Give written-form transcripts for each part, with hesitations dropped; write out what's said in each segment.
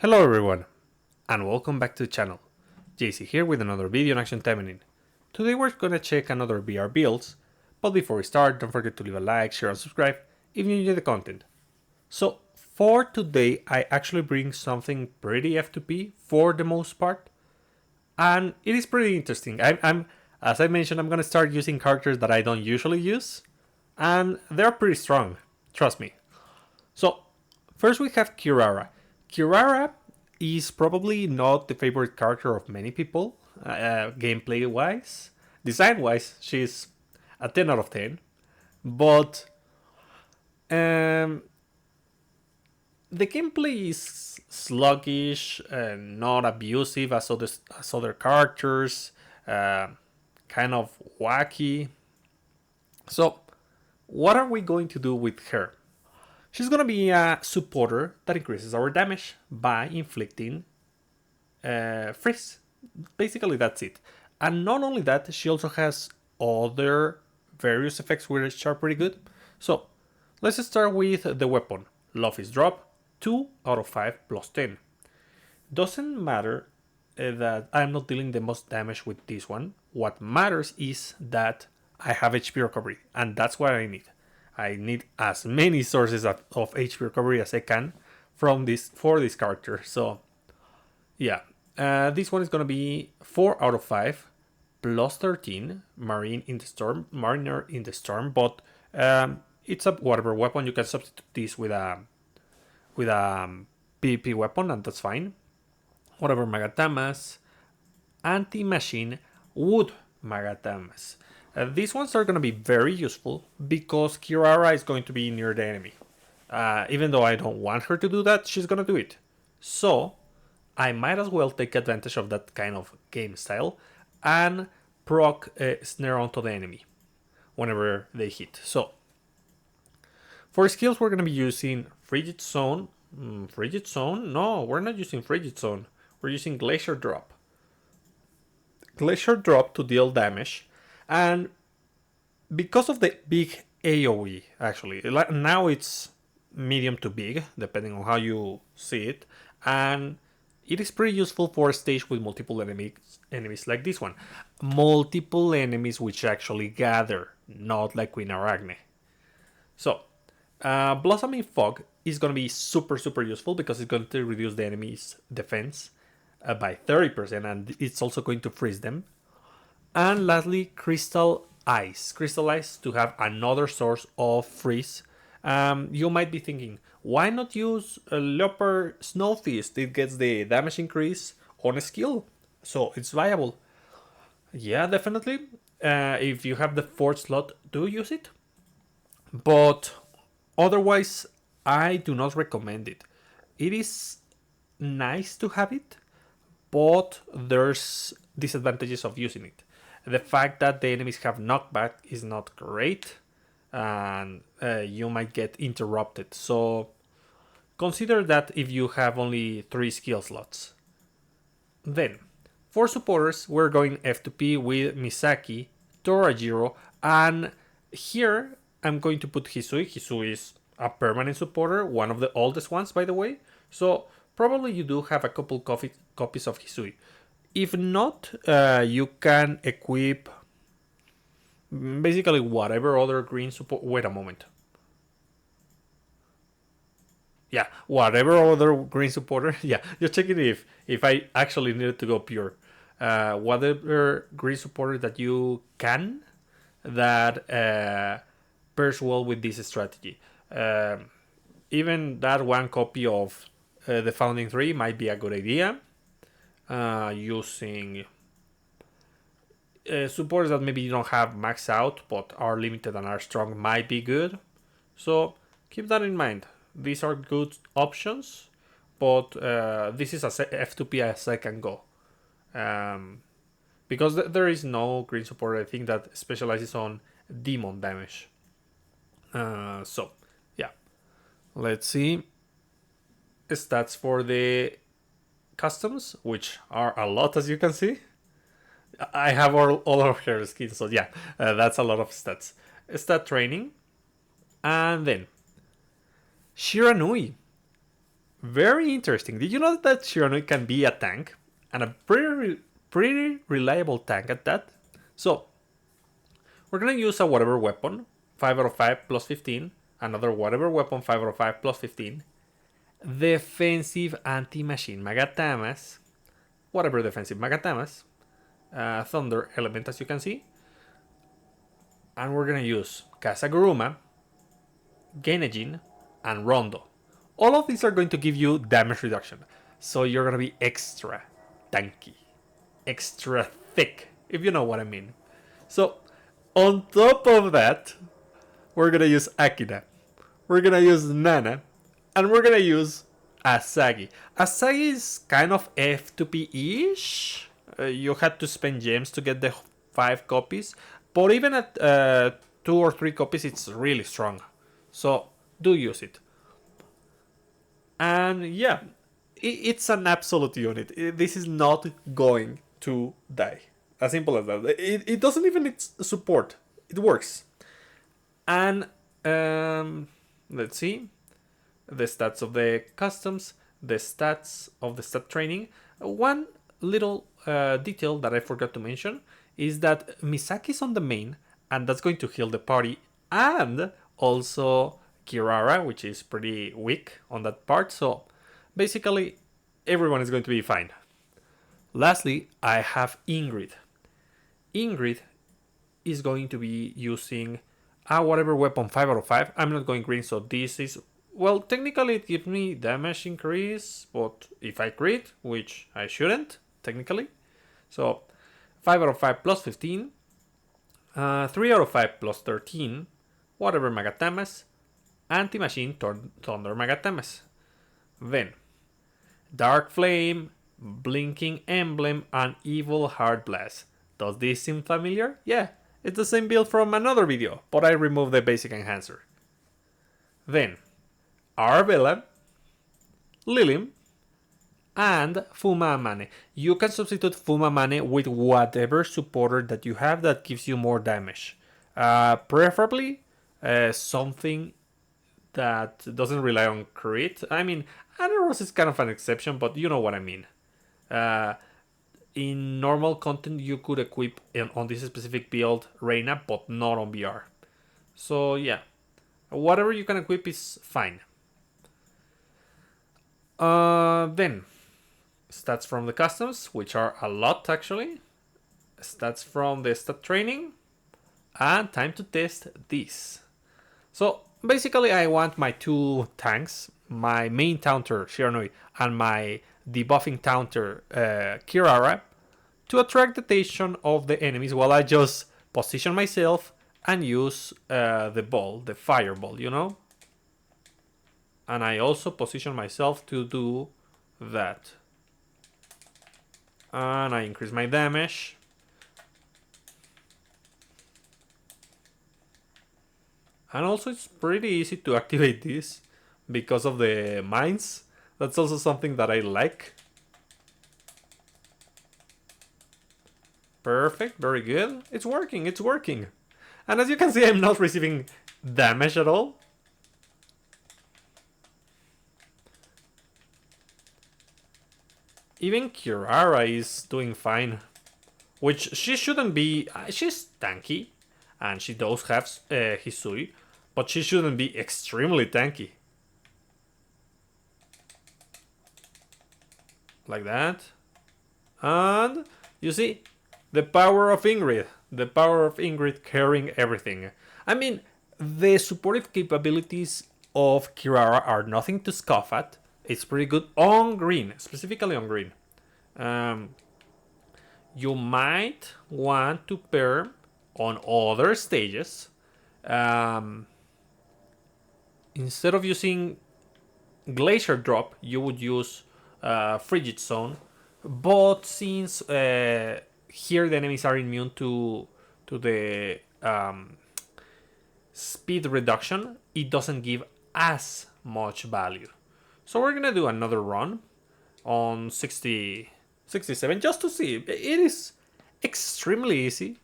Hello everyone, and welcome back to the channel. JC here with another video on Action Taimanin. Today we're gonna check another VR builds, but before we start, don't forget to leave a like, share and subscribe if you enjoy the content. So for today, I actually bring something pretty F2P for the most part, and it is pretty interesting. As I mentioned, I'm gonna start using characters that I don't usually use, and they're pretty strong, trust me. So first we have Kirara. Kirara is probably not the favorite character of many people, gameplay wise. Design wise, she's a 10 out of 10. But um, the gameplay is sluggish and not abusive as other characters, kind of wacky. So, what are we going to do with her? She's gonna be a supporter that increases our damage by inflicting freeze. Basically, that's it. And not only that, she also has other various effects which are pretty good. So, let's start with the weapon. Love is drop, 2 out of 5 plus 10. Doesn't matter that I'm not dealing the most damage with this one. What matters is that I have HP recovery, and that's what I need. I need as many sources of HP recovery as I can for this character. So yeah, this one is gonna be 4 out of 5 plus 13 Mariner in the Storm. But it's a whatever weapon. You can substitute this with a PvP weapon, and that's fine. Whatever Magatamas, anti-machine wood Magatamas. These ones are going to be very useful because Kirara is going to be near the enemy. Even though I don't want her to do that, she's going to do it. So, I might as well take advantage of that kind of game style and proc snare onto the enemy whenever they hit. So, for skills, we're going to be using Frigid Zone. Frigid Zone? No, we're not using Frigid Zone. We're using Glacier Drop. Glacier Drop to deal damage. And because of the big AoE, actually, now it's medium to big, depending on how you see it, and it is pretty useful for a stage with multiple enemies like this one. Multiple enemies which actually gather, not like Queen Arachne. So, Blossoming Fog is going to be super useful because it's going to reduce the enemy's defense by 30%, and it's also going to freeze them. And lastly, Crystal Ice. Crystal Ice to have another source of freeze. You might be thinking, why not use a Leopard Snow Fist? It gets the damage increase on a skill, so it's viable. Yeah, definitely. If you have the fourth slot, do use it. But otherwise, I do not recommend it. It is nice to have it, but there's disadvantages of using it. The fact that the enemies have knockback is not great, and you might get interrupted. So consider that if you have only 3 skill slots. Then, for supporters, we're going F2P with Misaki, Torajiro, and here I'm going to put Hisui. Hisui is a permanent supporter, one of the oldest ones, by the way. So probably you do have a couple copies of Hisui. If not, you can equip basically whatever other green support. Wait a moment. Yeah, whatever other green supporter. Yeah, just checking if I actually needed to go pure. Whatever green supporter that you can that pairs well with this strategy. Even that one copy of the Founding 3 might be a good idea. Using supporters that maybe you don't have max out but are limited and are strong might be good. So keep that in mind. These are good options, but this is as F2P as I can go. Because there is no green supporter, I think, that specializes on demon damage. So, yeah. Let's see. Stats for the customs, which are a lot, as you can see. I have all of her skins, so yeah, that's a lot of stats. Stat training, and then Shiranui. Very interesting. Did you know that Shiranui can be a tank? And a pretty reliable tank at that? So, we're gonna use a whatever weapon, 5 out of 5 plus 15. Another whatever weapon, 5 out of 5 plus 15. Defensive anti-machine Magatamas. Whatever defensive Magatamas. Thunder element, as you can see. And we're gonna use Kasaguruma, Genejin, and Rondo. All of these are going to give you damage reduction. So you're gonna be extra tanky. Extra thick, if you know what I mean. So, on top of that, we're gonna use Akina. We're gonna use Nana. And we're gonna use Asagi. Asagi is kind of F2P-ish. You had to spend gems to get the 5 copies. But even at 2 or 3 copies, it's really strong. So, do use it. And yeah, it's an absolute unit. This is not going to die. As simple as that. It doesn't even need support. It works. And let's see. The stats of the customs. The stats of the stat training. One little detail that I forgot to mention is that Misaki's on the main. And that's going to heal the party. And also Kirara, which is pretty weak on that part. So basically, everyone is going to be fine. Lastly, I have Ingrid. Ingrid is going to be using a whatever weapon, 5 out of 5. I'm not going green, so this is... Well, technically it gives me damage increase, but if I crit, which I shouldn't, technically. So, 5 out of 5 plus 15. 3 out of 5 plus 13. Whatever Magatamas. Anti-machine Thunder Magatamas. Then, Dark Flame, Blinking Emblem, and Evil Heart Blast. Does this seem familiar? Yeah, it's the same build from another video, but I removed the basic enhancer. Then, Arabella, Lilim, and Fumamane. You can substitute Fumamane with whatever supporter that you have that gives you more damage. Preferably something that doesn't rely on crit. I mean, Anaros is kind of an exception, but you know what I mean. In normal content, you could equip on this specific build Reina, but not on BR. So yeah, whatever you can equip is fine. Then, stats from the customs, which are a lot actually. Stats from the stat training. And time to test this. So basically I want my 2 tanks, my main taunter Shiranui and my debuffing taunter Kirara, to attract the attention of the enemies while I just position myself and use the ball, the fireball, you know? And I also position myself to do that. And I increase my damage. And also it's pretty easy to activate this because of the mines. That's also something that I like. Perfect, very good. It's working, it's working. And as you can see, I'm not receiving damage at all. Even Kirara is doing fine. Which she shouldn't be... she's tanky. And she does have Hisui. But she shouldn't be extremely tanky. Like that. And you see, the power of Ingrid. The power of Ingrid carrying everything. I mean, the supportive capabilities of Kirara are nothing to scoff at. It's pretty good on green, specifically on green. You might want to pair on other stages. Instead of using Glacier Drop, you would use Frigid Zone. But since here the enemies are immune to the speed reduction, it doesn't give as much value. So we're gonna do another run on 67 just to see. It is extremely easy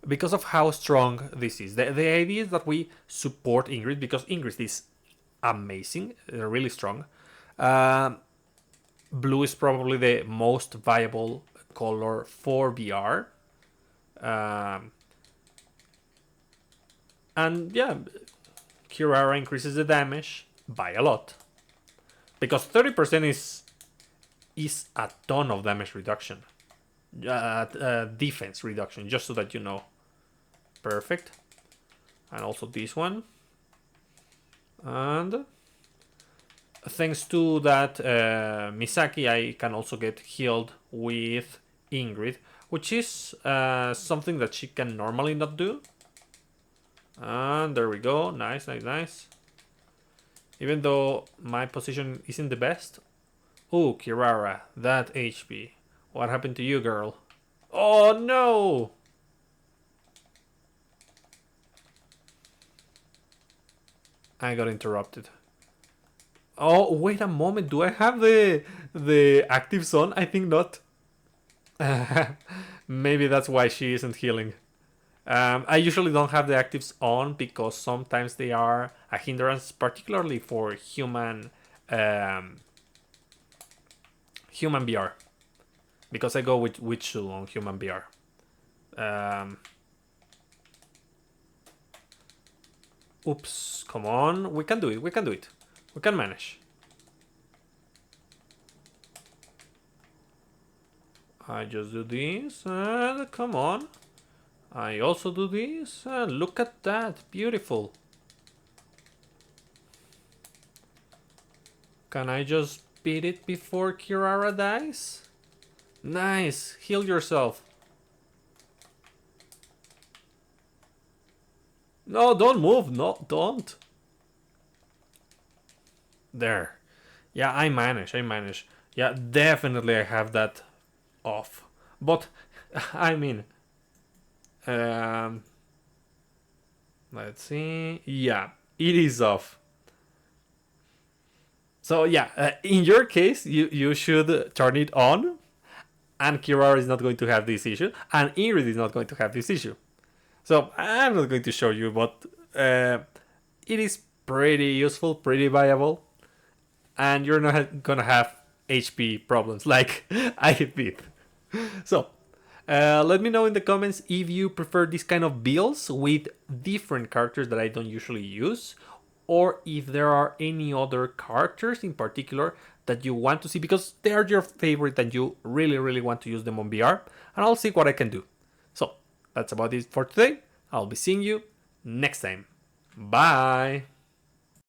because of how strong this is. The idea is that we support Ingrid because Ingrid is amazing, really strong. Blue is probably the most viable color for BR. And yeah, Kirara increases the damage by a lot. Because 30% is a ton of damage reduction. Defense reduction, just so that you know. Perfect. And also this one. And thanks to that Misaki, I can also get healed with Ingrid, which is something that she can normally not do. And there we go. Nice, nice, nice. Even though my position isn't the best. Oh, Kirara, that HP. What happened to you, girl? Oh, no! I got interrupted. Oh, wait a moment. Do I have the actives on? I think not. Maybe that's why she isn't healing. I usually don't have the actives on because sometimes they are a hindrance, particularly for human BR. Because I go with Witchu on human BR. Oops, come on. We can do it, we can do it. We can manage. I just do this, and come on. I also do this, and look at that. Beautiful. Can I just beat it before Kirara dies? Nice. Heal yourself. No, don't move. No, don't. There. Yeah, I manage. Yeah, definitely I have that off. But, I mean... let's see. Yeah, it is off. So yeah, in your case, you should turn it on, and Kirara is not going to have this issue, and Ingrid is not going to have this issue. So I'm not going to show you, but it is pretty useful, pretty viable, and you're not gonna have HP problems like I did. So let me know in the comments if you prefer this kind of builds with different characters that I don't usually use, or if there are any other characters in particular that you want to see because they are your favorite and you really want to use them on BR, and I'll see what I can do. So that's about it for today. I'll be seeing you next time. Bye!